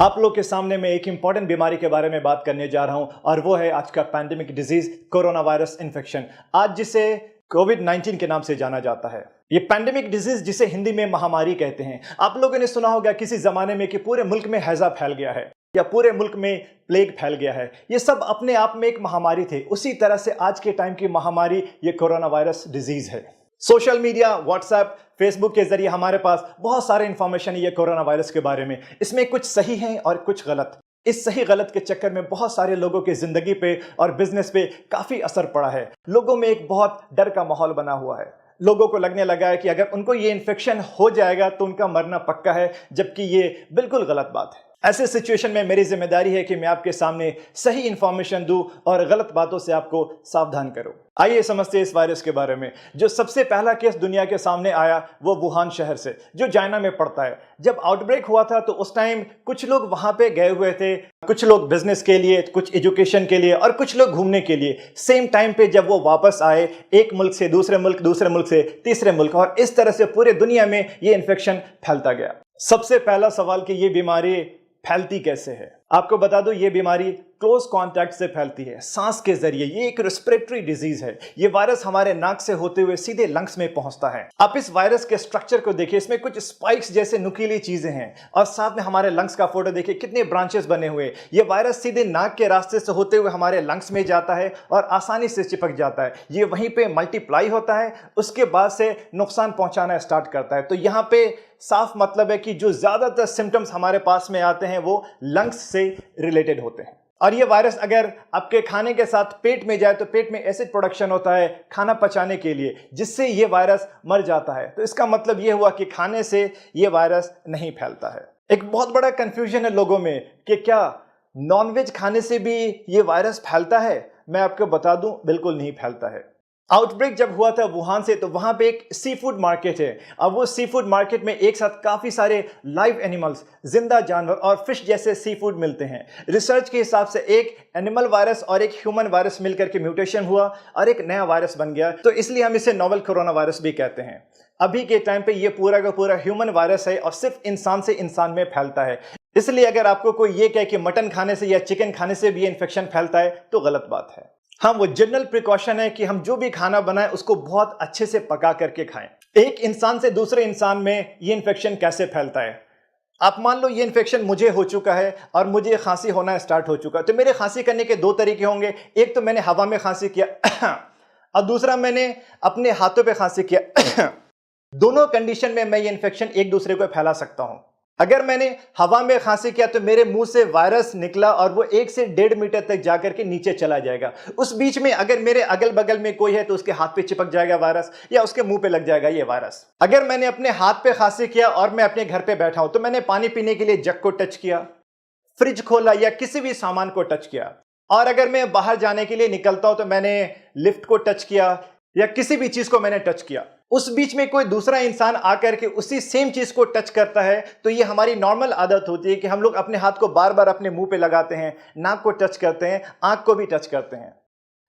आप लोग के सामने मैं एक इंपॉर्टेंट बीमारी के बारे में बात करने जा रहा हूं और वो है आज का pandemic disease corona virus infection, आज जिसे कोविड-19 के नाम से जाना जाता है। ये पैंडेमिक डिजीज जिसे हिंदी में महामारी कहते हैं। आप लोगों ने सुना होगा किसी जमाने में कि पूरे मुल्क में हैजा फैल गया है या पूरे मुल्क में प्लेग फैल गया है। ये सब अपने आप में एक महामारी थे। उसी तरह से आज के टाइम की महामारी ये कोरोना वायरस डिजीज है। सोशल मीडिया, व्हाट्सएप, फेसबुक के जरिए हमारे पास बहुत सारे इंफॉर्मेशन है ये कोरोना वायरस के बारे में। इसमें कुछ सही है और कुछ गलत। इस सही गलत के चक्कर में बहुत सारे लोगों की जिंदगी पे और बिजनेस पे काफी असर पड़ा है। लोगों में एक बहुत डर का माहौल बना हुआ है। लोगों को लगने लगा है कि अगर उनको ये इन्फेक्शन हो जाएगा तो उनका मरना पक्का है, जबकि ये बिल्कुल गलत बात है। ऐसे सिचुएशन में मेरी जिम्मेदारी है कि मैं आपके सामने सही इंफॉर्मेशन दूं और गलत बातों से आपको सावधान करूं। आइए समझते हैं इस वायरस के बारे में। जो सबसे पहला केस दुनिया के सामने आया वो वुहान शहर से, जो चाइना में पड़ता है। जब आउटब्रेक हुआ था तो उस टाइम कुछ लोग वहां पे गए हुए थे, कुछ लोग बिजनेस के लिए, कुछ एजुकेशन के लिए और कुछ लोग घूमने के लिए। सेम टाइम पे जब वो वापस आए, एक मुल्क से दूसरे मुल्क से तीसरे मुल्क, और इस तरह से पूरे दुनिया में ये इन्फेक्शन फैलता गया। सबसे पहला सवाल कि ये बीमारी फैलती कैसे है। आपको बता दूं, ये बीमारी क्लोज कांटेक्ट से फैलती है, सांस के जरिए। ये एक रेस्पिरेटरी डिजीज है। ये वायरस हमारे नाक से होते हुए सीधे लंग्स में पहुंचता है। आप इस वायरस के स्ट्रक्चर को देखिए, इसमें कुछ स्पाइक्स जैसे नुकीली चीजें हैं और साथ में हमारे लंग्स का फोटो देखिए, कितने ब्रांचेस बने हुए। ये वायरस सीधे नाक के रास्ते से होते हुए हमारे लंग्स में जाता है और आसानी से चिपक जाता है। ये वहीं पे मल्टीप्लाई होता है, उसके बाद से नुकसान पहुंचाना स्टार्ट करता है। तो यहाँ पे साफ मतलब है कि जो ज्यादातर सिम्टम्स हमारे पास में आते हैं वो लंग्स से रिलेटेड होते हैं। और ये वायरस अगर आपके खाने के साथ पेट में जाए तो पेट में एसिड प्रोडक्शन होता है खाना पचाने के लिए, जिससे ये वायरस मर जाता है। तो इसका मतलब ये हुआ कि खाने से ये वायरस नहीं फैलता है। एक बहुत बड़ा कंफ्यूजन है लोगों में कि क्या नॉनवेज खाने से भी ये वायरस फैलता है। मैं आपको बता दूं, बिल्कुल नहीं फैलता है। आउटब्रेक जब हुआ था वुहान से, तो वहां पे एक सी फूड मार्केट है। अब वो सी फूड मार्केट में एक साथ काफी सारे लाइव एनिमल्स, जिंदा जानवर और फिश जैसे सी फूड मिलते हैं। रिसर्च के हिसाब से एक एनिमल वायरस और एक ह्यूमन वायरस मिलकर के म्यूटेशन हुआ और एक नया वायरस बन गया। तो इसलिए हम इसे नोवेल कोरोना वायरस भी कहते हैं। अभी के टाइम पे ये पूरा का पूरा ह्यूमन वायरस है और सिर्फ इंसान से इंसान में फैलता है। इसलिए अगर आपको कोई ये कहे कि मटन खाने से या चिकन खाने से भी इन्फेक्शन फैलता है तो गलत बात है। हाँ, वो जनरल प्रिकॉशन है कि हम जो भी खाना बनाएं उसको बहुत अच्छे से पका करके खाएं। एक इंसान से दूसरे इंसान में ये इन्फेक्शन कैसे फैलता है। आप मान लो ये इन्फेक्शन मुझे हो चुका है और मुझे खांसी होना स्टार्ट हो चुका है, तो मेरे खांसी करने के दो तरीके होंगे। एक तो मैंने हवा में खांसी किया और दूसरा मैंने अपने हाथों पे खांसी किया। दोनों कंडीशन में मैं ये इन्फेक्शन एक दूसरे को फैला सकता हूं। अगर मैंने हवा में खांसी किया तो मेरे मुंह से वायरस निकला और वो 1 से 1.5 मीटर तक जाकर के नीचे चला जाएगा। उस बीच में अगर मेरे अगल बगल में कोई है तो उसके हाथ पे चिपक जाएगा वायरस या उसके मुंह पे लग जाएगा ये वायरस। अगर मैंने अपने हाथ पे खांसी किया और मैं अपने घर पे बैठा हूं तो मैंने पानी पीने के लिए जग को टच किया, फ्रिज खोला या किसी भी सामान को टच किया, और अगर मैं बाहर जाने के लिए निकलता हूं तो मैंने लिफ्ट को टच किया या किसी भी चीज को मैंने टच किया, उस बीच में कोई दूसरा इंसान आकर के उसी सेम चीज को टच करता है, तो ये हमारी नॉर्मल आदत होती है कि हम लोग अपने हाथ को बार बार अपने मुंह पे लगाते हैं, नाक को टच करते हैं, आंख को भी टच करते हैं।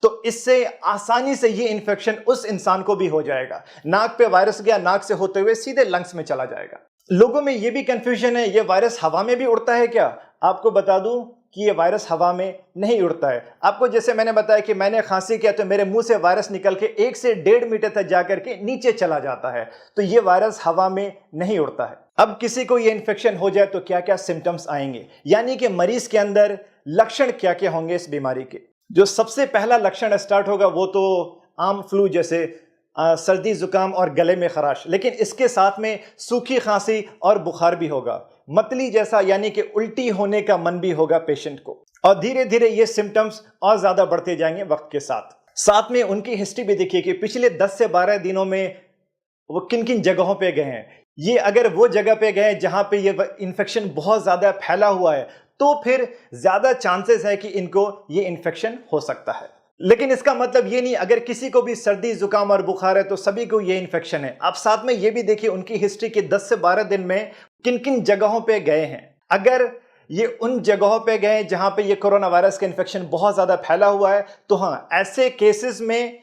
तो इससे आसानी से ये इन्फेक्शन उस इंसान को भी हो जाएगा। नाक पे वायरस गया, नाक से होते हुए सीधे लंग्स में चला जाएगा। लोगों में ये भी कंफ्यूजन है, ये वायरस हवा में भी उड़ता है क्या। आपको बता दूं कि ये वायरस हवा में नहीं उड़ता है। आपको जैसे मैंने बताया कि मैंने खांसी किया तो मेरे मुंह से वायरस निकल के 1 से 1.5 मीटर तक जाकर के नीचे चला जाता है। तो ये वायरस हवा में नहीं उड़ता है। अब किसी को ये इन्फेक्शन हो जाए तो क्या क्या सिम्टम्स आएंगे, यानी कि मरीज के अंदर लक्षण क्या क्या होंगे इस बीमारी के। जो सबसे पहला लक्षण स्टार्ट होगा वो तो आम फ्लू जैसे सर्दी जुकाम और गले में खराश, लेकिन इसके साथ में सूखी खांसी और बुखार भी होगा। मतली जैसा यानी कि उल्टी होने का मन भी होगा पेशेंट को, और धीरे धीरे ये सिम्टम्स और ज्यादा बढ़ते जाएंगे वक्त के साथ। साथ में उनकी हिस्ट्री भी देखिए कि पिछले 10 से 12 दिनों में वो किन किन जगहों पे गए हैं। ये अगर वो जगह पे गए जहां पे ये इन्फेक्शन बहुत ज्यादा फैला हुआ है तो फिर ज्यादा चांसेस है कि इनको ये इन्फेक्शन हो सकता है। लेकिन इसका मतलब ये नहीं अगर किसी को भी सर्दी जुकाम और बुखार है तो सभी को ये इन्फेक्शन है। आप साथ में ये भी देखिए उनकी हिस्ट्री के 10 से 12 दिन में किन किन जगहों पे गए हैं। अगर ये उन जगहों पे गए जहां पे ये कोरोना वायरस का इन्फेक्शन बहुत ज्यादा फैला हुआ है तो हाँ, ऐसे केसेस में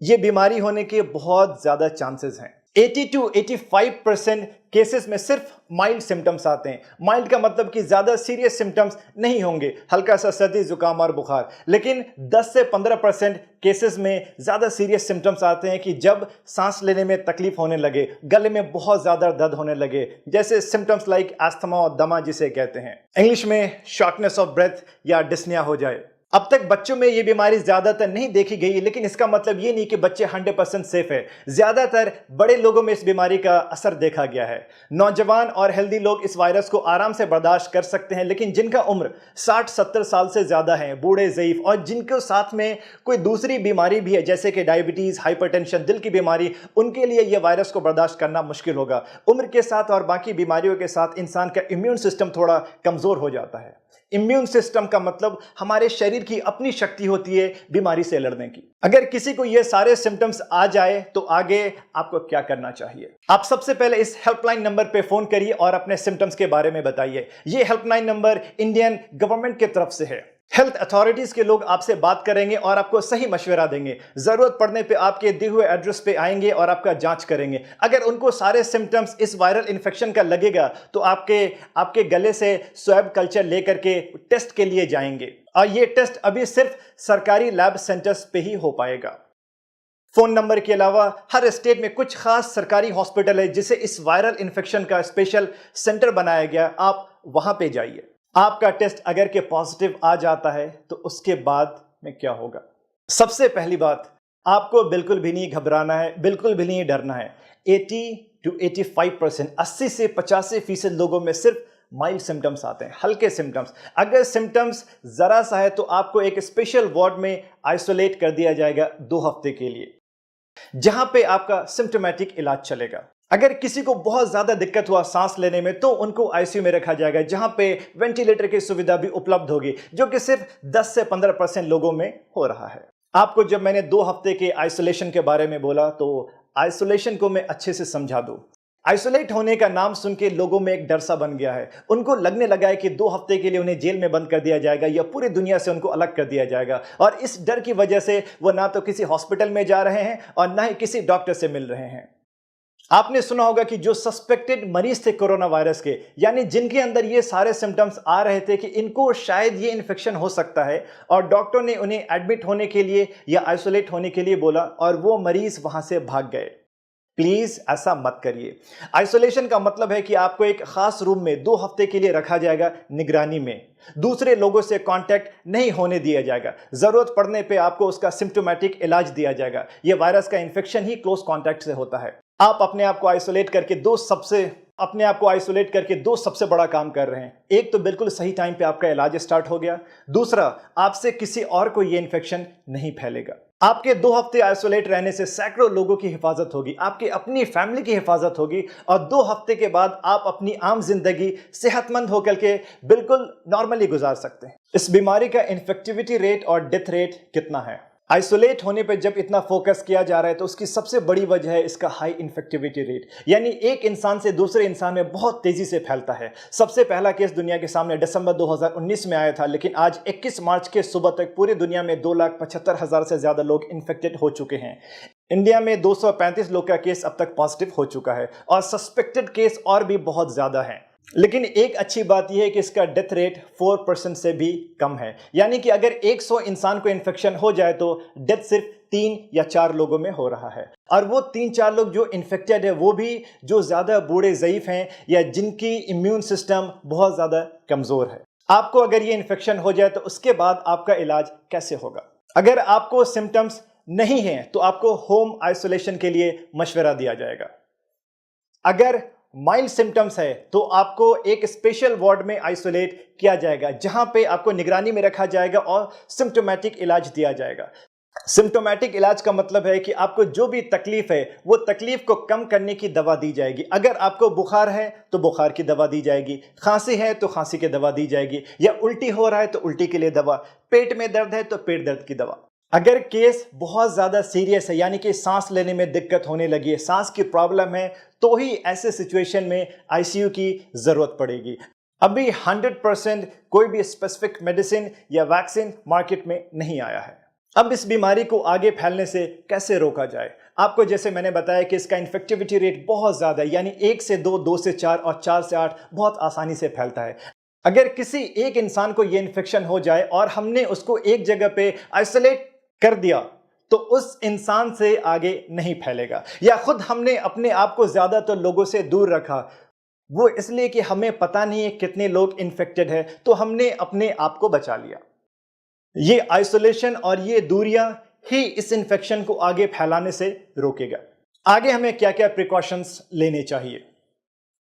ये बीमारी होने के बहुत ज्यादा चांसेस हैं। 80 to 85% केसेस में सिर्फ माइल्ड सिम्टम्स आते हैं। माइल्ड का मतलब कि ज़्यादा सीरियस सिम्टम्स नहीं होंगे, हल्का सा सर्दी जुकाम और बुखार। लेकिन 10 से 15% केसेस में ज़्यादा सीरियस सिम्टम्स आते हैं कि जब सांस लेने में तकलीफ होने लगे, गले में बहुत ज़्यादा दर्द होने लगे, जैसे सिम्टम्स लाइक अस्थमा और दमा जिसे कहते हैं, इंग्लिश में शॉर्टनेस ऑफ ब्रेथ या डिस्निया हो जाए। अब तक बच्चों में ये बीमारी ज्यादातर नहीं देखी गई, लेकिन इसका मतलब ये नहीं कि बच्चे 100% सेफ है। ज्यादातर बड़े लोगों में इस बीमारी का असर देखा गया है। नौजवान और हेल्दी लोग इस वायरस को आराम से बर्दाश्त कर सकते हैं, लेकिन जिनका उम्र 60-70 साल से ज्यादा है, बूढ़े, ज़ईफ और जिनके साथ में कोई दूसरी बीमारी भी है जैसे कि डायबिटीज, हाइपरटेंशन, दिल की बीमारी, उनके लिए यह वायरस को बर्दाश्त करना मुश्किल होगा। उम्र के साथ और बाकी बीमारियों के साथ इंसान का इम्यून सिस्टम थोड़ा कमजोर हो जाता है। इम्यून सिस्टम का मतलब हमारे शरीर की अपनी शक्ति होती है बीमारी से लड़ने की। अगर किसी को ये सारे सिम्टम्स आ जाए तो आगे आपको क्या करना चाहिए? आप सबसे पहले इस हेल्पलाइन नंबर पे फोन करिए और अपने सिम्टम्स के बारे में बताइए। ये हेल्पलाइन नंबर इंडियन गवर्नमेंट की तरफ से है। हेल्थ अथॉरिटीज के लोग आपसे बात करेंगे और आपको सही मशवरा देंगे। जरूरत पड़ने पे आपके दिए हुए एड्रेस पे आएंगे और आपका जांच करेंगे। अगर उनको सारे सिम्टम्स इस वायरल इन्फेक्शन का लगेगा तो आपके गले से स्वैब कल्चर लेकर के टेस्ट के लिए जाएंगे, और ये टेस्ट अभी सिर्फ सरकारी लैब सेंटर्स पे ही हो पाएगा। फोन नंबर के अलावा हर स्टेट में कुछ खास सरकारी हॉस्पिटल है जिसे इस वायरल इन्फेक्शन का स्पेशल सेंटर बनाया गया, आप वहां पे जाइए। आपका टेस्ट अगर के पॉजिटिव आ जाता है तो उसके बाद में क्या होगा? सबसे पहली बात, आपको बिल्कुल भी नहीं घबराना है, बिल्कुल भी नहीं डरना है। 80 to 85%, 80 से 85% लोगों में सिर्फ माइल्ड सिम्टम्स आते हैं, हल्के सिम्टम्स। अगर सिम्टम्स जरा सा है तो आपको एक स्पेशल वार्ड में आइसोलेट कर दिया जाएगा 2 हफ्ते के लिए, जहां पे आपका सिम्टोमेटिक इलाज चलेगा। अगर किसी को बहुत ज्यादा दिक्कत हुआ सांस लेने में तो उनको आईसीयू में रखा जाएगा, जहां पे वेंटिलेटर की सुविधा भी उपलब्ध होगी, जो कि सिर्फ 10 से 15% लोगों में हो रहा है। आपको जब मैंने 2 हफ्ते के आइसोलेशन के बारे में बोला तो आइसोलेशन को मैं अच्छे से समझा दूं। आइसोलेट होने का नाम सुन के लोगों में एक डर सा बन गया है। उनको लगने लगा है कि 2 हफ्ते के लिए उन्हें जेल में बंद कर दिया जाएगा या पूरी दुनिया से उनको अलग कर दिया जाएगा, और इस डर की वजह से वो ना तो किसी हॉस्पिटल में जा रहे हैं और ना ही किसी डॉक्टर से मिल रहे हैं। आपने सुना होगा कि जो सस्पेक्टेड मरीज थे कोरोना वायरस के, यानी जिनके अंदर ये सारे सिम्टम्स आ रहे थे कि इनको शायद ये इन्फेक्शन हो सकता है, और डॉक्टर ने उन्हें एडमिट होने के लिए या आइसोलेट होने के लिए बोला और वो मरीज वहां से भाग गए। प्लीज ऐसा मत करिए। आइसोलेशन का मतलब है कि आपको एक खास रूम में 2 हफ्ते के लिए रखा जाएगा, निगरानी में। दूसरे लोगों से कांटेक्ट नहीं होने दिया जाएगा। जरूरत पड़ने पे आपको उसका सिम्टोमेटिक इलाज दिया जाएगा। यह वायरस का इन्फेक्शन ही क्लोज कांटेक्ट से होता है। आप अपने आप को आइसोलेट करके दो सबसे बड़ा काम कर रहे हैं। एक तो बिल्कुल सही टाइम पे आपका इलाज स्टार्ट हो गया, दूसरा आपसे किसी और को ये इन्फेक्शन नहीं फैलेगा। आपके 2 हफ्ते आइसोलेट रहने से सैकड़ों लोगों की हिफाजत होगी, आपकी अपनी फैमिली की हिफाजत होगी, और 2 हफ्ते के बाद आप अपनी आम जिंदगी सेहतमंद होकर के बिल्कुल नॉर्मली गुजार सकते हैं। इस बीमारी का इन्फेक्टिविटी रेट और डेथ रेट कितना है? आइसोलेट होने पर जब इतना फोकस किया जा रहा है तो उसकी सबसे बड़ी वजह है इसका हाई इन्फेक्टिविटी रेट, यानी एक इंसान से दूसरे इंसान में बहुत तेजी से फैलता है। सबसे पहला केस दुनिया के सामने दिसंबर 2019 में आया था, लेकिन आज 21 मार्च के सुबह तक पूरी दुनिया में 2,75,000 से ज्यादा लोग इन्फेक्टेड हो चुके हैं। इंडिया में 235 लोग का केस अब तक पॉजिटिव हो चुका है, और सस्पेक्टेड केस और भी बहुत ज्यादा हैं। लेकिन एक अच्छी बात यह है कि इसका डेथ रेट 4% से भी कम है, यानी कि अगर 100 इंसान को इन्फेक्शन हो जाए तो डेथ सिर्फ 3 या 4 लोगों में हो रहा है। और वो 3-4 लोग जो इन्फेक्टेड है वो भी जो ज्यादा बूढ़े, ज़ईफ हैं या जिनकी इम्यून सिस्टम बहुत ज्यादा कमजोर है। आपको अगर ये इन्फेक्शन हो जाए तो उसके बाद आपका इलाज कैसे होगा? अगर आपको सिम्टम्स नहीं है तो आपको होम आइसोलेशन के लिए मशवरा दिया जाएगा। अगर माइल्ड सिम्टम्स है तो आपको एक स्पेशल वार्ड में आइसोलेट किया जाएगा, जहां पे आपको निगरानी में रखा जाएगा और सिम्टोमेटिक इलाज दिया जाएगा। सिम्टोमेटिक इलाज का मतलब है कि आपको जो भी तकलीफ है वो तकलीफ को कम करने की दवा दी जाएगी। अगर आपको बुखार है तो बुखार की दवा दी जाएगी, खांसी है तो खांसी की दवा दी जाएगी, या उल्टी हो रहा है तो उल्टी के लिए दवा, पेट में दर्द है तो पेट दर्द की दवा। अगर केस बहुत ज्यादा सीरियस है, यानी कि सांस लेने में दिक्कत होने लगी है, सांस की प्रॉब्लम है, तो ही ऐसे सिचुएशन में आईसीयू की जरूरत पड़ेगी। अभी 100% कोई भी स्पेसिफिक मेडिसिन या वैक्सीन मार्केट में नहीं आया है। अब इस बीमारी को आगे फैलने से कैसे रोका जाए? आपको जैसे मैंने बताया कि इसका इन्फेक्टिविटी रेट बहुत ज़्यादा है, यानी 1 से 2, 2 से 4 और 4 से 8 बहुत आसानी से फैलता है। अगर किसी एक इंसान को ये इन्फेक्शन हो जाए और हमने उसको एक जगह पे आइसोलेट कर दिया तो उस इंसान से आगे नहीं फैलेगा। या खुद हमने अपने आप को ज़्यादातर लोगों से दूर रखा, वो इसलिए कि हमें पता नहीं है कितने लोग इन्फेक्टेड है, तो हमने अपने आप को बचा लिया। ये आइसोलेशन और ये दूरियां ही इस इन्फेक्शन को आगे फैलाने से रोकेगा। आगे हमें क्या क्या प्रिकॉशंस लेने चाहिए?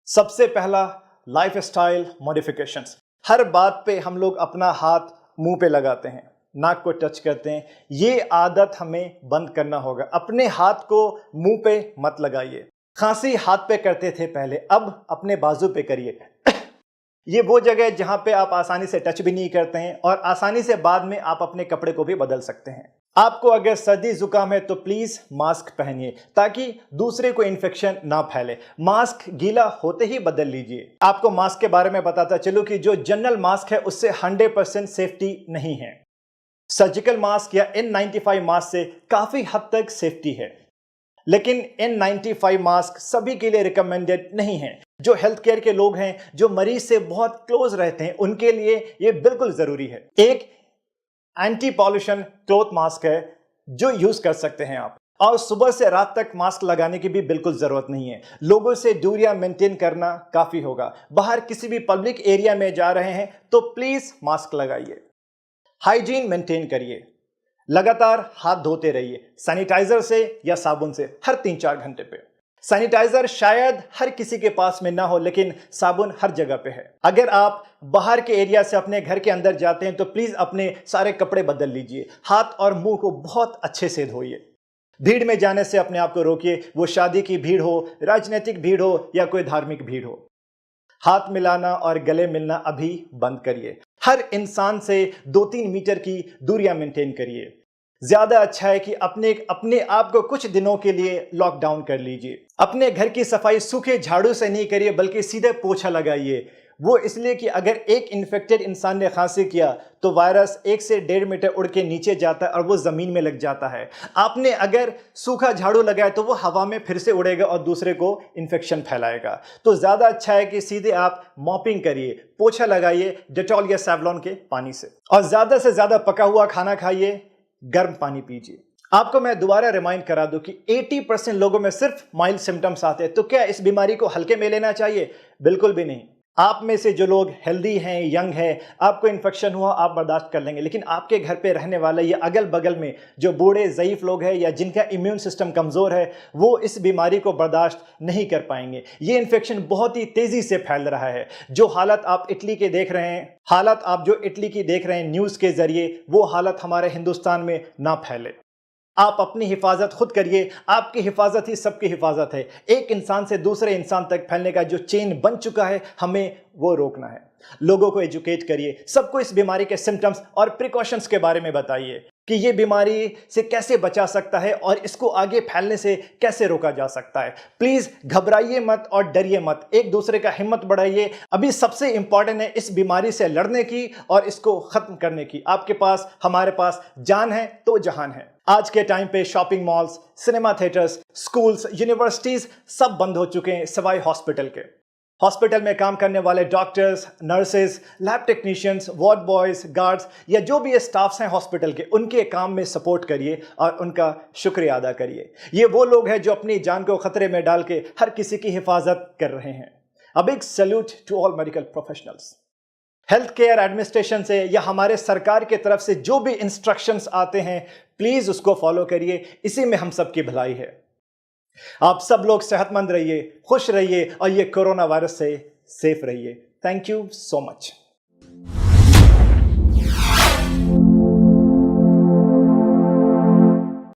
सबसे पहला, लाइफस्टाइल मॉडिफिकेशंस। हर बात पे हम लोग अपना हाथ मुंह पे लगाते हैं, नाक को टच करते हैं। ये आदत हमें बंद करना होगा। अपने हाथ को मुंह पे मत लगाइए। खांसी हाथ पे करते थे पहले, अब अपने बाजू पे करिए। ये वो जगह है जहां पे आप आसानी से टच भी नहीं करते हैं और आसानी से बाद में आप अपने कपड़े को भी बदल सकते हैं। आपको अगर सर्दी जुकाम है तो प्लीज मास्क पहनिए ताकि दूसरे को इन्फेक्शन ना फैले। मास्क गीला होते ही बदल लीजिए। आपको मास्क के बारे में बताता चलूं कि जो जनरल मास्क है उससे 100% सेफ्टी नहीं है। सर्जिकल मास्क या N95 मास्क से काफी हद तक सेफ्टी है, लेकिन N95 मास्क सभी के लिए रिकमेंडेड नहीं है। जो हेल्थ केयर के लोग हैं, जो मरीज से बहुत क्लोज रहते हैं, उनके लिए ये बिल्कुल जरूरी है। एक एंटी पॉल्यूशन क्लॉथ मास्क है जो यूज कर सकते हैं आप, और सुबह से रात तक मास्क लगाने की भी बिल्कुल जरूरत नहीं है। लोगों से दूरियां मेंटेन करना काफी होगा। बाहर किसी भी पब्लिक एरिया में जा रहे हैं तो प्लीज मास्क लगाइए। हाइजीन मेंटेन करिए, लगातार हाथ धोते रहिए सैनिटाइजर से या साबुन से हर 3-4 घंटे पे। सैनिटाइजर शायद हर किसी के पास में ना हो, लेकिन साबुन हर जगह पे है। अगर आप बाहर के एरिया से अपने घर के अंदर जाते हैं तो प्लीज अपने सारे कपड़े बदल लीजिए। हाथ और मुंह को बहुत अच्छे से धोइए। भीड़ में जाने से अपने आप को रोकिए, वो शादी की भीड़ हो, राजनीतिक भीड़ हो या कोई धार्मिक भीड़ हो। हाथ मिलाना और गले मिलना अभी बंद करिए। हर इंसान से 2-3 मीटर की दूरियां मेंटेन करिए। ज्यादा अच्छा है कि अपने आप को कुछ दिनों के लिए लॉकडाउन कर लीजिए। अपने घर की सफाई सूखे झाड़ू से नहीं करिए, बल्कि सीधे पोछा लगाइए। वो इसलिए कि अगर एक इन्फेक्टेड इंसान ने खांसी किया तो वायरस 1 से 1.5 मीटर उड़ के नीचे जाता है और वो जमीन में लग जाता है। आपने अगर सूखा झाड़ू लगाया तो वो हवा में फिर से उड़ेगा और दूसरे को इन्फेक्शन फैलाएगा। तो ज्यादा अच्छा है कि सीधे आप मॉपिंग करिए, पोछा लगाइए डेटॉल या सेवलॉन के पानी से, और ज्यादा से ज्यादा पका हुआ खाना खाइए, गर्म पानी पीजिए। आपको मैं दोबारा रिमाइंड करा दूं कि 80% लोगों में सिर्फ माइल्ड सिम्टम्स आते हैं। तो क्या इस बीमारी को हल्के में लेना चाहिए? बिल्कुल भी नहीं। आप में से जो लोग हेल्दी हैं, यंग हैं, आपको इन्फेक्शन हुआ आप बर्दाश्त कर लेंगे, लेकिन आपके घर पे रहने वाले या अगल बगल में जो बूढ़े ज़ईफ लोग हैं या जिनका इम्यून सिस्टम कमज़ोर है, वो इस बीमारी को बर्दाश्त नहीं कर पाएंगे। ये इन्फेक्शन बहुत ही तेज़ी से फैल रहा है। जो हालत आप इटली के देख रहे हैं, हालत आप जो इटली की देख रहे हैं न्यूज़ के ज़रिए, वो हालत हमारे हिंदुस्तान में ना फैले। आप अपनी हिफाजत खुद करिए। आपकी हिफाजत ही सबकी हिफाजत है। एक इंसान से दूसरे इंसान तक फैलने का जो चेन बन चुका है, हमें वो रोकना है। लोगों को एजुकेट करिए, सबको इस बीमारी के सिम्टम्स और प्रिकॉशंस के बारे में बताइए कि ये बीमारी से कैसे बचा सकता है और इसको आगे फैलने से कैसे रोका जा सकता है। प्लीज घबराइए मत और डरिए मत, एक दूसरे का हिम्मत बढ़ाइए। अभी सबसे इंपॉर्टेंट है इस बीमारी से लड़ने की और इसको खत्म करने की। आपके पास, हमारे पास जान है तो जहान है। आज के टाइम पे shopping malls, cinema theatres, schools, universities सब बंद हो चुके हैं सिवाय हॉस्पिटल के। हॉस्पिटल में काम करने वाले doctors, nurses, lab technicians, ward boys, guards या जो भी स्टाफ्स हैं हॉस्पिटल के, उनके काम में सपोर्ट करिए और उनका शुक्रिया अदा करिए। ये वो लोग हैं जो अपनी जान को खतरे में डाल के हर किसी की हिफाजत कर रहे हैं। A big salute to all medical professionals. Health care administration से या हमारे सरकार की तरफ से जो भी इंस्ट्रक्शंस आते हैं, प्लीज उसको फॉलो करिए। इसी में हम सबकी भलाई है। आप सब लोग सेहतमंद रहिए, खुश रहिए और ये कोरोना वायरस से सेफ रहिए। Thank you so much.